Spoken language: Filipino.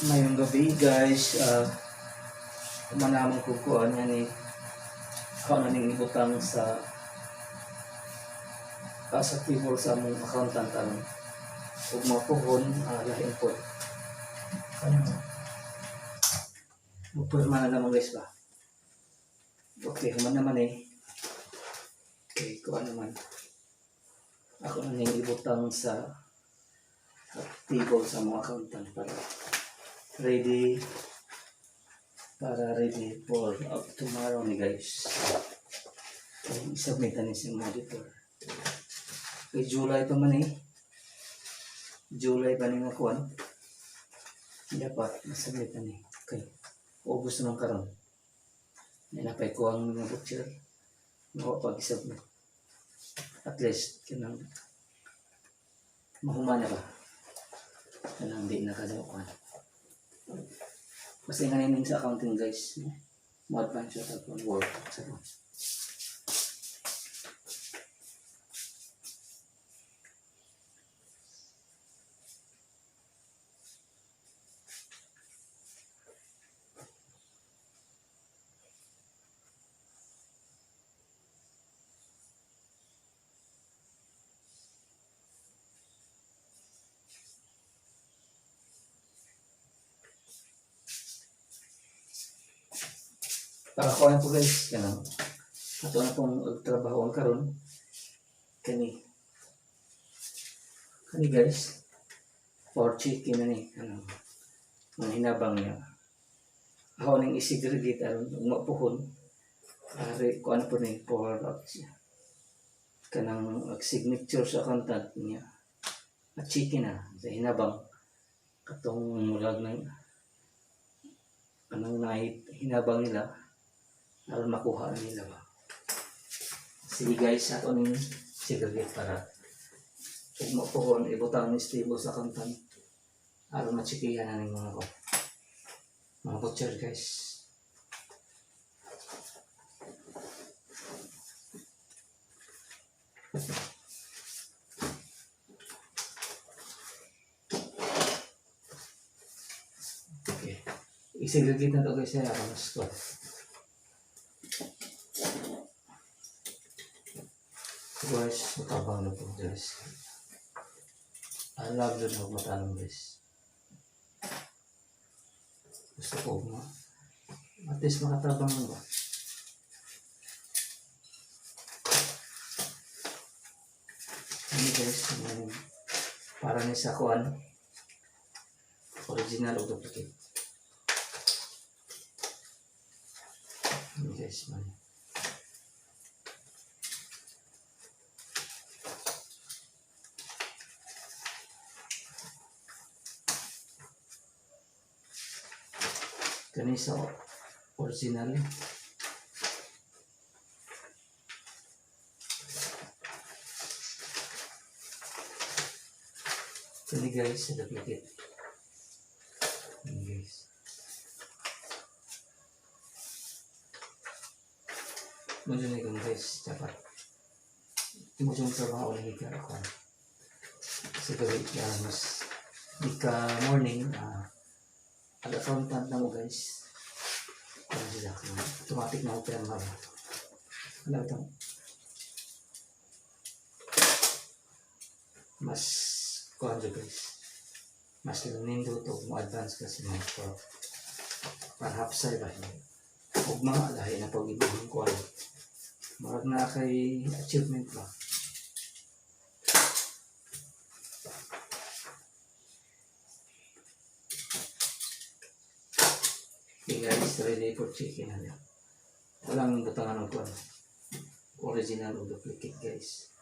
Ngayong gabi guys, manamang kukuha niya ni ako na ning ibutang sa table sa among accountant ano. Ug mapuhon lahin po. Kanya mo. Mupurma na naman guys ba. Okay, human naman eh. Okay, kuha naman. Ako na ning ibutang sa table sa among accountant para ready for tomorrow ni guys. I-submit na siyang auditor. Okay, July pa man eh. July pa rin nakuhan. Dapat nasubmit na ni. Okay. August naman karon. Napay ko ang mga butcher. Nakapag-submit. At least, kinang mahumana ba? Kanang di nakadawakan. Kasi nga namin sa accounting guys. Mo advance siya sa work. Para ko po guys, kanang ato na pong trabaho karon kani guys for chicken na ni ano ang hinabang niya ako nang isigregate aron mapuhon ari ko ano po ni for kanang signature sa accountant niya at chicken na sa hinabang katong mulag ng anong hinabang nila aron makuha nila ba. Sige guys, ato ning segregate para kung mapuhon ibutang ni stable sa accountant aron machikihan na ning mga butcher guys. Okay, i-segregate na to guys ya aron mas guys, matabang na po guys. I love the Matalom guys. Gusto ko at least makatabang na ba. Ano guys, para ni sa kuan original o duplicate. Ano guys, man. Kani sa original kani guys sa duplicate kani guys mo dyan ikon guys dapat mo dyan trabaho ulit ako sa gabi kaya mas di ka morning ang accountant na mo guys ano sila automatic na opera ba ano ito mas kuhanto guys mas nindot o mo advance kasi mo para hapsay ba huwag mga lahi na pag-ibigin ko ano marag na kay achievement ba. Okay guys, ready for chicken na. Walang butangan ng kuwan. Original o duplicate guys.